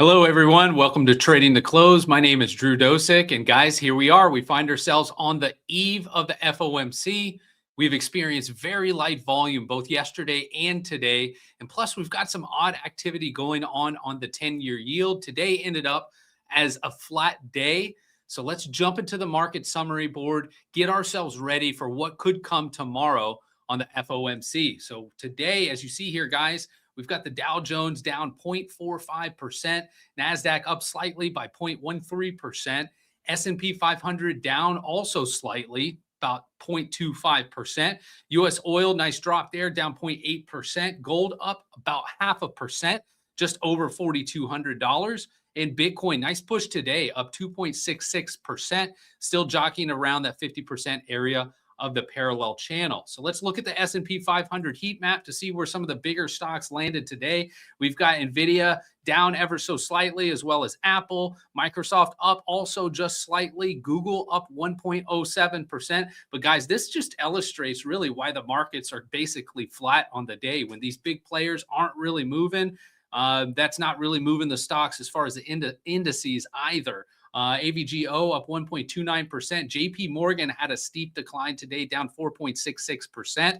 Hello, everyone. Welcome to Trading the Close. My name is Drew Dosick, and guys, here we are. We find ourselves on the eve of the FOMC. We've experienced very light volume both yesterday and today, and plus we've got some odd activity going on the 10-year yield. Today ended up as a flat day. So let's jump into the market summary board, get ourselves ready for what could come tomorrow on the FOMC. So today, as you see here, guys, we've got the Dow Jones down 0.45%, Nasdaq up slightly by 0.13%, S&P 500 down also slightly, about 0.25%. U.S. oil, nice drop there, down 0.8%. Gold up about 0.5%, just over $4,200. And Bitcoin, nice push today, up 2.66%, still jockeying around that 50% area of the parallel channel. So let's look at the S&P 500 heat map to see where some of the bigger stocks landed today. We've got Nvidia down ever so slightly, as well as Apple. Microsoft up also just slightly. Google up 1.07%. But guys, this just illustrates really why the markets are basically flat on the day. When these big players aren't really moving, that's not really moving the stocks as far as the indices either. AVGO up 1.29%. JP Morgan had a steep decline today, down 4.66%.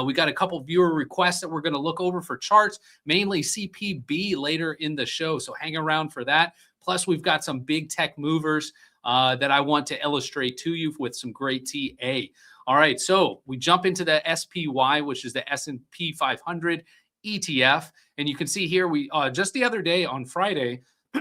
We got a couple viewer requests that we're going to look over for charts, mainly CPB later in the show. So hang around for that. Plus, we've got some big tech movers that I want to illustrate to you with some great TA. All right, so we jump into the SPY, which is the S&P 500 ETF. And you can see here, we just the other day on Friday,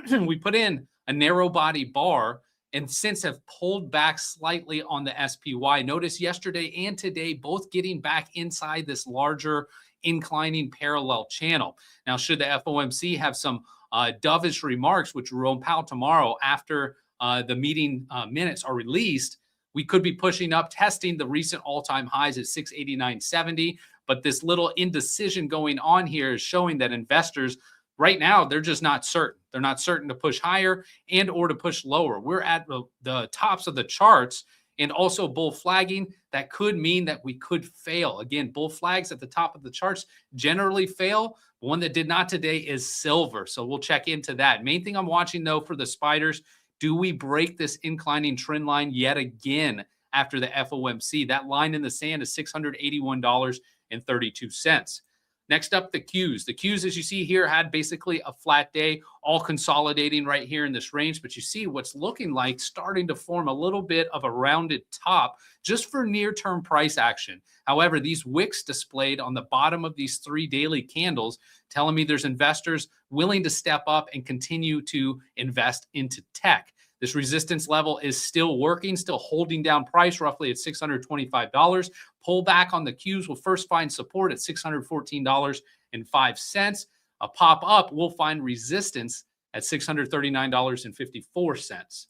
we put in a narrow body bar and since have pulled back slightly on the SPY. Notice yesterday and today, both getting back inside this larger inclining parallel channel. Now, should the FOMC have some dovish remarks, which Jerome Powell tomorrow after the meeting minutes are released, we could be pushing up, testing the recent all-time highs at 689.70. But this little indecision going on here is showing that investors right now, they're just not certain. They're not certain to push higher and or to push lower. We're at the tops of the charts and also bull flagging. That could mean that we could fail. Again, bull flags at the top of the charts generally fail. One that did not today is silver. So we'll check into that. Main thing I'm watching, though, for the spiders, do we break this inclining trend line yet again after the FOMC? That line in the sand is $681.32. Next up, the Qs. The Qs, as you see here, had basically a flat day, all consolidating right here in this range. But you see what's looking like starting to form a little bit of a rounded top just for near-term price action. However, these wicks displayed on the bottom of these three daily candles telling me there's investors willing to step up and continue to invest into tech. This resistance level is still working, still holding down price roughly at $625. Pull back on the Qs will first find support at $614.05. A pop up will find resistance at $639.54.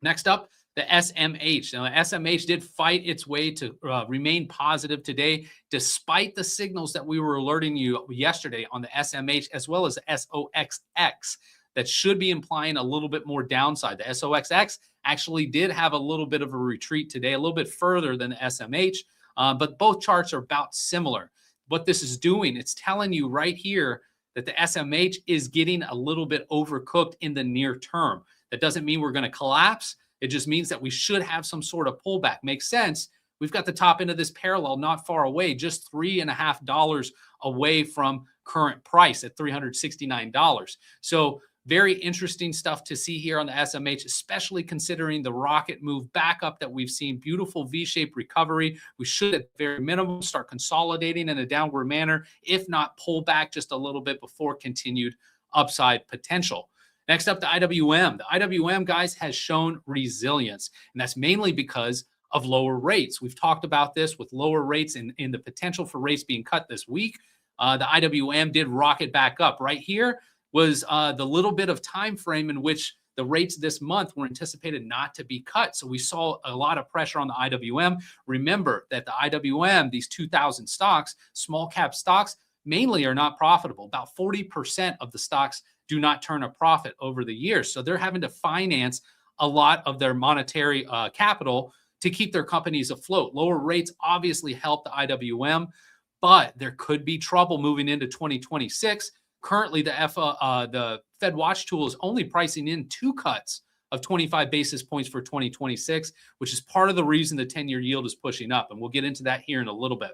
Next up, the SMH. Now, the SMH did fight its way to remain positive today, despite the signals that we were alerting you yesterday on the SMH as well as the SOXX. That should be implying a little bit more downside. The SOXX actually did have a little bit of a retreat today, a little bit further than the SMH, but both charts are about similar. What this is doing, it's telling you right here that the SMH is getting a little bit overcooked in the near term. That doesn't mean we're going to collapse. It just means that we should have some sort of pullback. Makes sense. We've got the top end of this parallel not far away, just $3.50 away from current price at $369. So very interesting stuff to see here on the SMH, especially considering the rocket move back up that we've seen. Beautiful V-shaped recovery. We should at very minimum start consolidating in a downward manner, if not pull back just a little bit before continued upside potential. Next up, the IWM. The IWM, guys, has shown resilience, and that's mainly because of lower rates. We've talked about this with lower rates and the potential for rates being cut this week. The IWM did rocket back up. Right here was the little bit of time frame in which the rates this month were anticipated not to be cut. So we saw a lot of pressure on the IWM. Remember that the IWM, these 2,000 stocks, small cap stocks, mainly are not profitable. About 40% of the stocks do not turn a profit over the years. So they're having to finance a lot of their monetary capital to keep their companies afloat. Lower rates obviously help the IWM, but there could be trouble moving into 2026. Currently, the Fed Watch Tool is only pricing in 2 cuts of 25 basis points for 2026, which is part of the reason the 10-year yield is pushing up. And we'll get into that here in a little bit.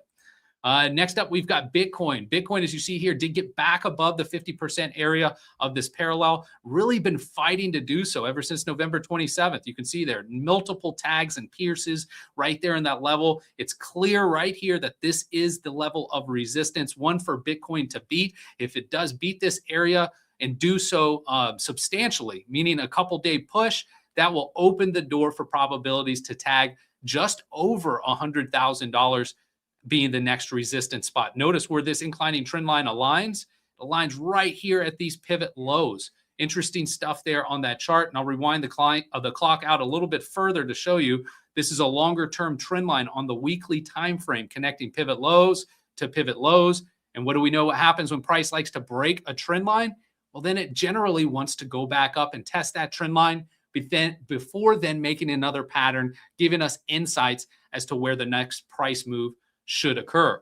Next up, we've got Bitcoin. Bitcoin, as you see here, did get back above the 50% area of this parallel. Really been fighting to do so ever since November 27th. You can see there multiple tags and pierces right there in that level. It's clear right here that this is the level of resistance, one for Bitcoin to beat. If it does beat this area and do so substantially, meaning a couple-day push, that will open the door for probabilities to tag just over $100,000 being the next resistance spot. Notice where this inclining trend line aligns. It aligns right here at these pivot lows. Interesting stuff there on that chart. And I'll rewind the clock out a little bit further to show you this is a longer term trend line on the weekly time frame connecting pivot lows to pivot lows. And what do we know what happens when price likes to break a trend line? Well, then it generally wants to go back up and test that trend line before then making another pattern, giving us insights as to where the next price move should occur.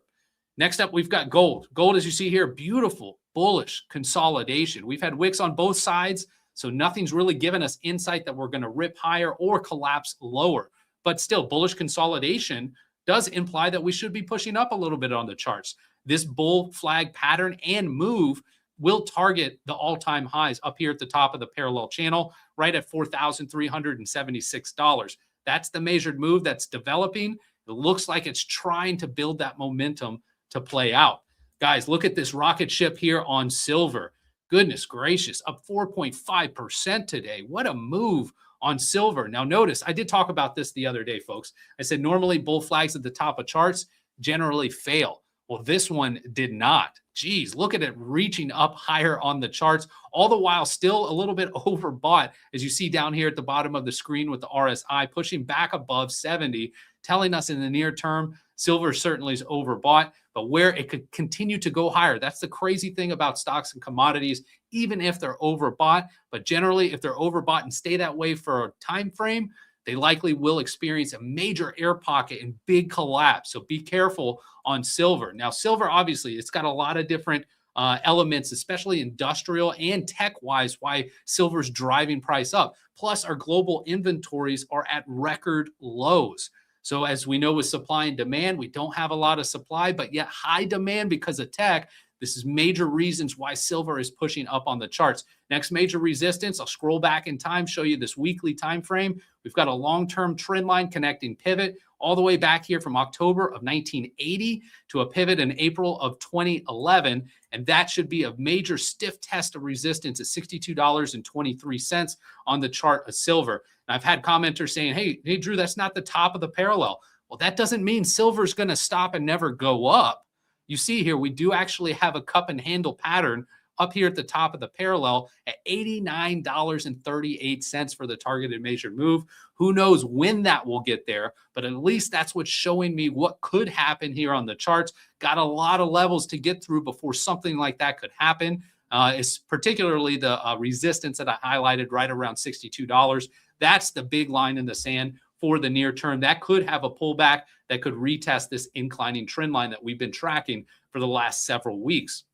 Next up, we've got gold. Gold, as you see here, beautiful, bullish consolidation. We've had wicks on both sides, so nothing's really given us insight that we're going to rip higher or collapse lower. But still, bullish consolidation does imply that we should be pushing up a little bit on the charts. This bull flag pattern and move will target the all-time highs up here at the top of the parallel channel, right at $4,376. That's the measured move that's developing. It looks like it's trying to build that momentum to play out. Guys, look at this rocket ship here on silver. Goodness gracious, up 4.5% today. What a move on silver. Now notice, I did talk about this the other day, folks. I said normally bull flags at the top of charts generally fail. Well, this one did not. Geez, look at it reaching up higher on the charts, all the while still a little bit overbought, as you see down here at the bottom of the screen with the RSI pushing back above 70, telling us in the near term, silver certainly is overbought, but where it could continue to go higher. That's the crazy thing about stocks and commodities, even if they're overbought. But generally, if they're overbought and stay that way for a time frame, they likely will experience a major air pocket and big collapse. So be careful on silver. Now, silver, obviously, it's got a lot of different elements, especially industrial and tech-wise, why silver's driving price up. Plus, our global inventories are at record lows. So as we know with supply and demand, we don't have a lot of supply, but yet high demand because of tech. This is major reasons why silver is pushing up on the charts. Next major resistance, I'll scroll back in time, show you this weekly time frame. We've got a long-term trend line connecting pivot all the way back here from October of 1980 to a pivot in April of 2011. And that should be a major stiff test of resistance at $62.23 on the chart of silver. And I've had commenters saying, hey, Drew, that's not the top of the parallel. Well, that doesn't mean silver's going to stop and never go up. You see here, we do actually have a cup and handle pattern up here at the top of the parallel at $89.38 for the targeted measured move. Who knows when that will get there, but at least that's what's showing me what could happen here on the charts. Got a lot of levels to get through before something like that could happen. It's particularly the resistance that I highlighted right around $62. That's the big line in the sand for the near term. That could have a pullback that could retest this inclining trend line that we've been tracking for the last several weeks.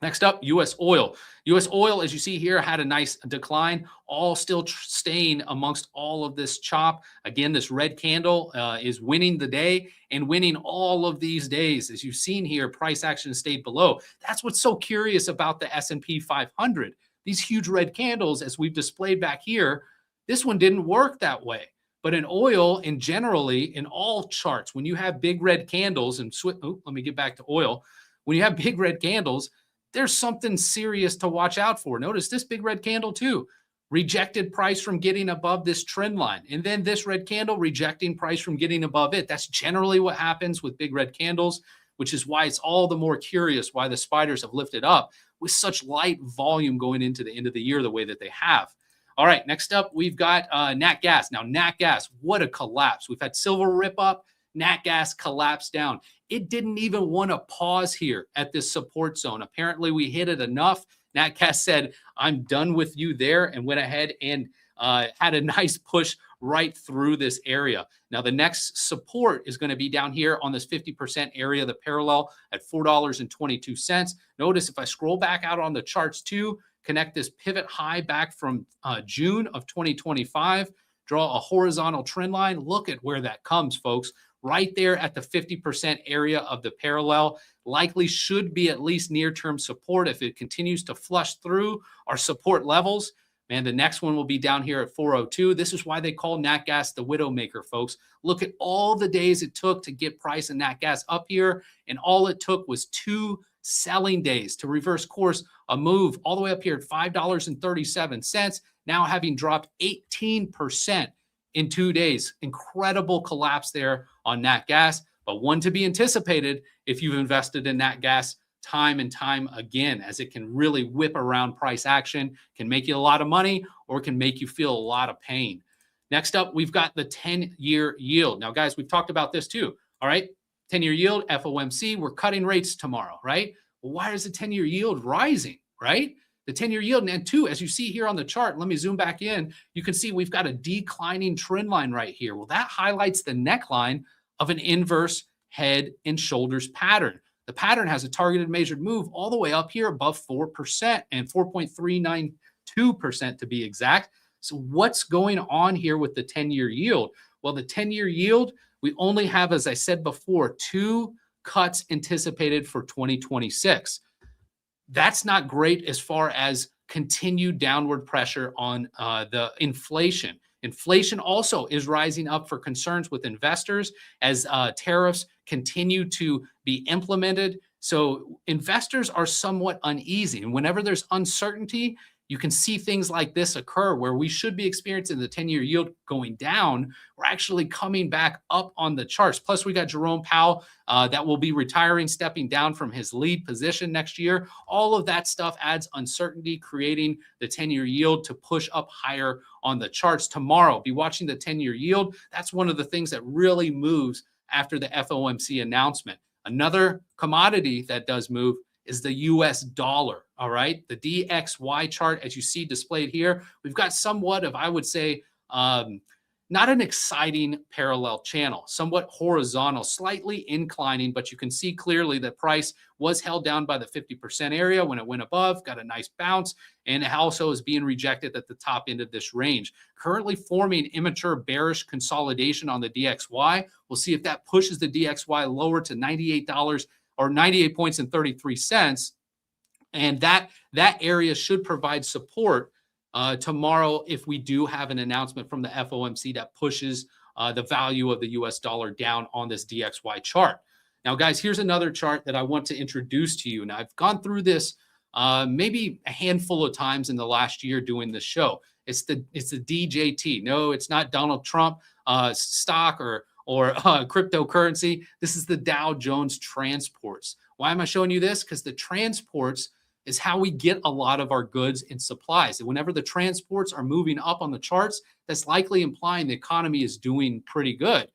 Next up, U.S. oil. U.S. oil, as you see here, had a nice decline, all still staying amongst all of this chop. Again, this red candle is winning the day and winning all of these days. As you've seen here, price action stayed below. That's what's so curious about the S&P 500. These huge red candles, as we've displayed back here, this one didn't work that way. But in oil, and generally in all charts, when you have big red candles, and let me get back to oil. When you have big red candles, there's something serious to watch out for. Notice this big red candle too. Rejected price from getting above this trend line. And then this red candle rejecting price from getting above it. That's generally what happens with big red candles, which is why it's all the more curious why the spiders have lifted up with such light volume going into the end of the year the way that they have. All right, next up, we've got nat gas. Now, nat gas, what a collapse. We've had silver rip up, nat gas collapse down. It didn't even want to pause here at this support zone. Apparently, we hit it enough. Nat gas said, I'm done with you there, and went ahead and had a nice push right through this area. Now, the next support is going to be down here on this 50% area, the parallel at $4.22. Notice if I scroll back out on the charts too, connect this pivot high back from June of 2025, draw a horizontal trend line. Look at where that comes, folks. Right there at the 50% area of the parallel, likely should be at least near-term support. If it continues to flush through our support levels, man, the next one will be down here at 402. This is why they call nat gas the widowmaker, folks. Look at all the days it took to get price of nat gas up here, and all it took was 2 selling days to reverse course a move all the way up here at $5.37, now having dropped 18% in 2 days. Incredible collapse there on nat gas, but one to be anticipated if you've invested in nat gas time and time again, as it can really whip around price action, can make you a lot of money, or can make you feel a lot of pain. Next up, we've got the 10-year yield. Now, guys, we've talked about this too. All right, 10-year yield, FOMC, we're cutting rates tomorrow, right? Well, why is the 10-year yield rising, right? The 10-year yield, and two, as you see here on the chart, let me zoom back in, you can see we've got a declining trend line right here. Well, that highlights the neckline of an inverse head and shoulders pattern. The pattern has a targeted measured move all the way up here above 4% and 4.392% to be exact. So what's going on here with the 10-year yield? Well, the 10-year yield, we only have, as I said before, 2 cuts anticipated for 2026. That's not great as far as continued downward pressure on the inflation. Inflation also is rising up for concerns with investors as tariffs continue to be implemented. So investors are somewhat uneasy. And whenever there's uncertainty, you can see things like this occur where we should be experiencing the 10-year yield going down. We're actually coming back up on the charts. Plus, we got Jerome Powell that will be retiring, stepping down from his lead position next year. All of that stuff adds uncertainty, creating the 10-year yield to push up higher on the charts. Tomorrow, be watching the 10-year yield. That's one of the things that really moves after the FOMC announcement. Another commodity that does move is the US dollar. All right. The DXY chart, as you see displayed here, we've got somewhat of, I would say, not an exciting parallel channel, somewhat horizontal, slightly inclining, but you can see clearly that price was held down by the 50% area when it went above, got a nice bounce, and it also is being rejected at the top end of this range. Currently forming immature bearish consolidation on the DXY. We'll see if that pushes the DXY lower to $98 or 98 points and 33 cents. And that area should provide support tomorrow if we do have an announcement from the FOMC that pushes the value of the US dollar down on this DXY chart. Now, guys, here's another chart that I want to introduce to you. Now, I've gone through this maybe a handful of times in the last year doing this show. It's the DJT. No, it's not Donald Trump stock or cryptocurrency. This is the Dow Jones Transports. Why am I showing you this? Because the transports is how we get a lot of our goods and supplies. And whenever the transports are moving up on the charts, that's likely implying the economy is doing pretty good.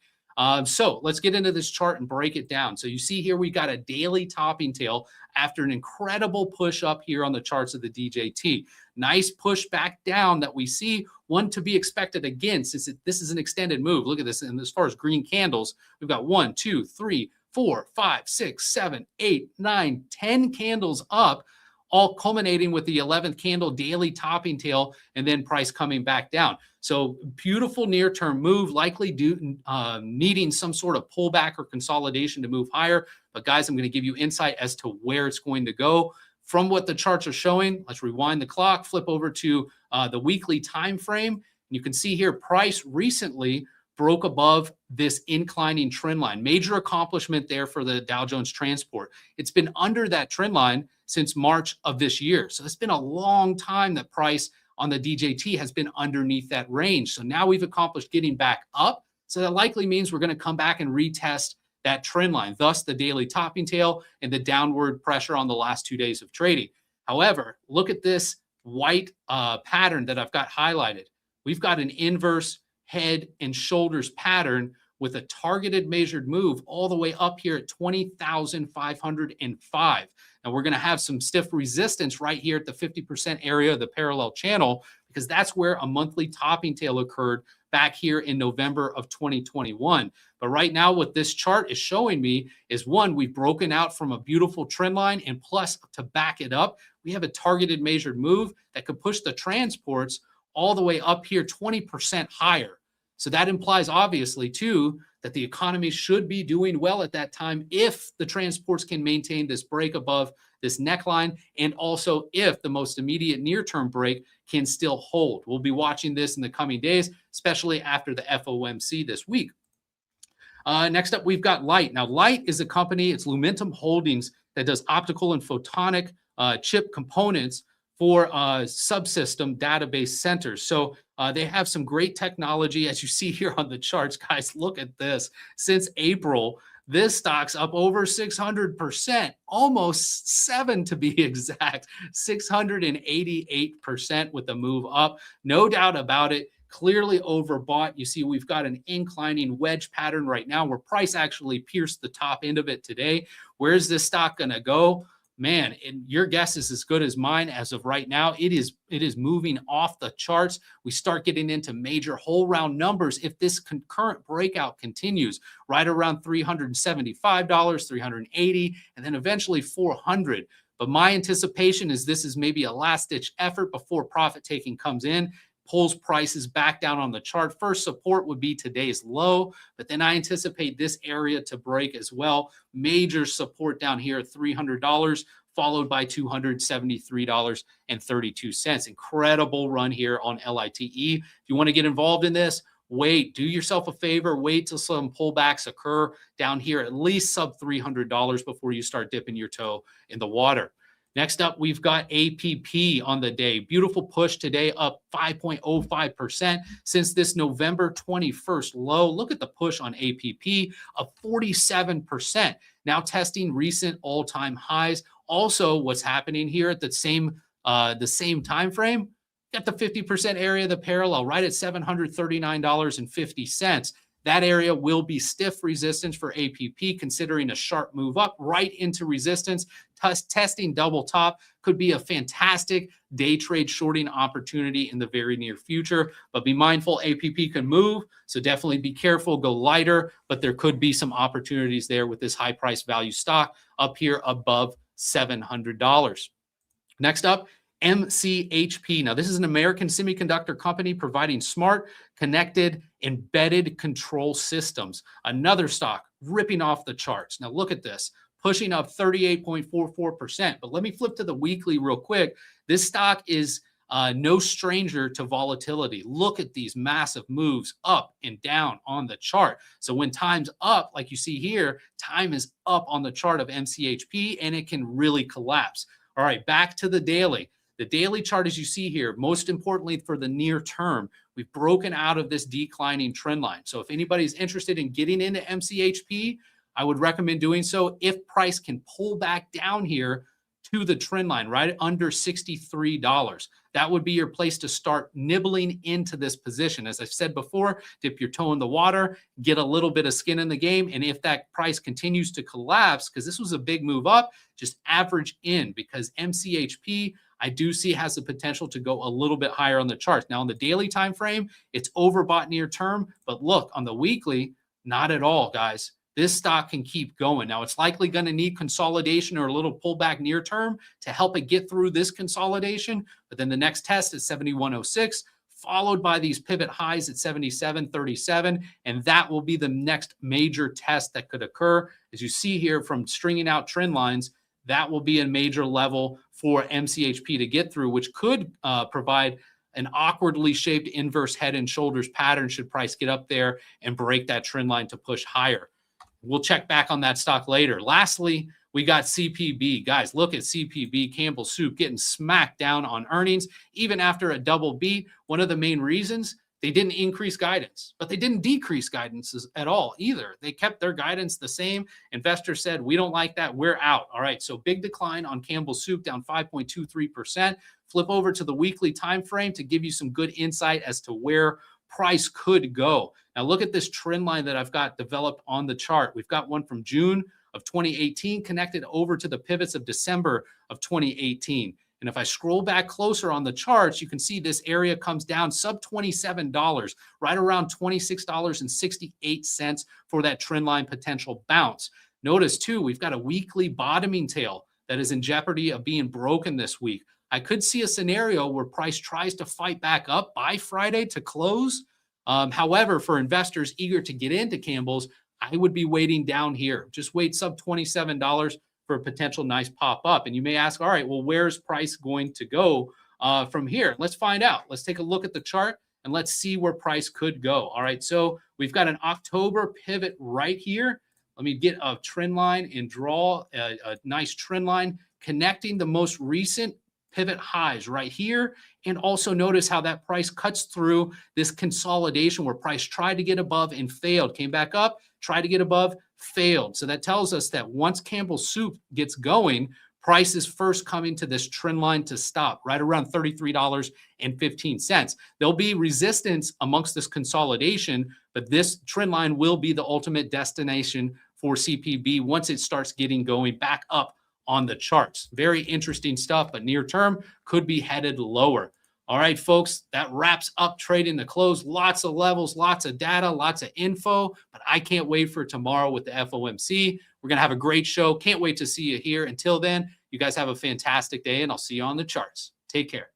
So let's get into this chart and break it down. So you see here, we got a daily topping tail after an incredible push up here on the charts of the DJT. Nice push back down that we see, one to be expected again, since this is an extended move. Look at this. And as far as green candles, we've got 1, 2, 3, 4, 5, 6, 7, 8, 9, 10 candles up, all culminating with the 11th candle daily topping tail and then price coming back down. So beautiful near-term move, likely needing some sort of pullback or consolidation to move higher. But guys, I'm going to give you insight as to where it's going to go. From what the charts are showing, let's rewind the clock, flip over to the weekly time frame. You can see here price recently broke above this inclining trend line. Major accomplishment there for the Dow Jones Transport. It's been under that trend line since March of this year. So it's been a long time that price on the DJT has been underneath that range. So now we've accomplished getting back up. So that likely means we're going to come back and retest that trend line, thus the daily topping tail and the downward pressure on the last 2 days of trading. However, look at this white pattern that I've got highlighted. We've got an inverse head and shoulders pattern with a targeted measured move all the way up here at 20,505. Now we're going to have some stiff resistance right here at the 50% area of the parallel channel, because that's where a monthly topping tail occurred back here in November of 2021. But right now, what this chart is showing me is one, we've broken out from a beautiful trend line, and plus to back it up, we have a targeted measured move that could push the transports all the way up here 20% higher. So that implies obviously too that the economy should be doing well at that time if the transports can maintain this break above this neckline, and also if the most immediate near-term break can still hold. We'll be watching this in the coming days, especially after the FOMC this week. Next up, we've got Light. Now, Light is a company, it's Lumentum Holdings, that does optical and photonic chip components for subsystem database centers. So they have some great technology, as you see here on the charts. Guys, look at this. Since April, this stock's up over 600%, almost 7 to be exact, 688% with the move up. No doubt about it. Clearly overbought. You see, we've got an inclining wedge pattern right now where price actually pierced the top end of it today. Where's this stock going to go? Man, and your guess is as good as mine as of right now. It is moving off the charts. We start getting into major whole round numbers if this current breakout continues right around $375, $380, and then eventually $400. But my anticipation is this is maybe a last-ditch effort before profit taking comes in, pulls prices back down on the chart. First support would be today's low, but then I anticipate this area to break as well. Major support down here at $300, followed by $273.32. Incredible run here on LITE. If you want to get involved in this, wait, do yourself a favor, wait till some pullbacks occur down here, at least sub $300 before you start dipping your toe in the water. Next up, we've got APP on the day. Beautiful push today, up 5.05% since this November 21st low. Look at the push on APP of 47%. Now testing recent all-time highs. Also, what's happening here at the same time frame? Got the 50% area of the parallel right at $739.50. That area will be stiff resistance for APP, considering a sharp move up right into resistance. Testing double top could be a fantastic day trade shorting opportunity in the very near future. But be mindful, APP can move, so definitely be careful, go lighter. But there could be some opportunities there with this high price value stock up here above $700. Next up, MCHP. Now, this is an American semiconductor company providing smart, connected, embedded control systems. Another stock ripping off the charts. Now, look at this, pushing up 38.44%. But let me flip to the weekly real quick. This stock is no stranger to volatility. Look at these massive moves up and down on the chart. So when time's up, like you see here, time is up on the chart of MCHP, and it can really collapse. All right, back to the daily. The daily chart, as you see here, most importantly for the near term, we've broken out of this declining trend line. So if anybody's interested in getting into MCHP, I would recommend doing so if price can pull back down here to the trend line, right under $63. That would be your place to start nibbling into this position. As I've said before, dip your toe in the water, get a little bit of skin in the game. And if that price continues to collapse, because this was a big move up, just average in, because MCHP, I do see has the potential to go a little bit higher on the charts. Now on the daily time frame, it's overbought near term, but look on the weekly, not at all, guys. This stock can keep going. Now it's likely going to need consolidation or a little pullback near term to help it get through this consolidation. But then the next test is 7106, followed by these pivot highs at 77.37, and that will be the next major test that could occur. As you see here from stringing out trend lines, that will be a major level for MCHP to get through, which could provide an awkwardly shaped inverse head and shoulders pattern should price get up there and break that trend line to push higher. We'll check back on that stock later. Lastly, we got CPB. Guys, look at CPB, Campbell Soup, getting smacked down on earnings, even after a double beat. One of the main reasons, they didn't increase guidance, but they didn't decrease guidance at all either. They kept their guidance the same. Investors said, we don't like that, we're out. All right, so big decline on Campbell Soup, down 5.23%. Flip over to the weekly time frame to give you some good insight as to where price could go. Now look at this trend line that I've got developed on the chart. We've got one from June of 2018 connected over to the pivots of December of 2018. And if I scroll back closer on the charts, you can see this area comes down sub $27, right around $26.68 for that trend line potential bounce. Notice too, we've got a weekly bottoming tail that is in jeopardy of being broken this week. I could see a scenario where price tries to fight back up by Friday to close. However, for investors eager to get into Campbell's, I would be waiting down here. Just wait sub $27 for a potential nice pop up. And you may ask, all right, well, where's price going to go from here? Let's find out. Let's take a look at the chart and let's see where price could go. All right, so we've got an October pivot right here. Let me get a trend line and draw a nice trend line connecting the most recent pivot highs right here. And also notice how that price cuts through this consolidation where price tried to get above and failed, came back up, tried to get above, failed. So that tells us that once Campbell's soup gets going, price is first coming to this trend line to stop right around $33.15. There'll be resistance amongst this consolidation, but this trend line will be the ultimate destination for CPB once it starts getting going back up on the charts. Very interesting stuff, but near term could be headed lower. All right, folks, that wraps up trading the close. Lots of levels, lots of data, lots of info, but I can't wait for tomorrow with the FOMC. We're going to have a great show. Can't wait to see you here. Until then, you guys have a fantastic day, and I'll see you on the charts. Take care.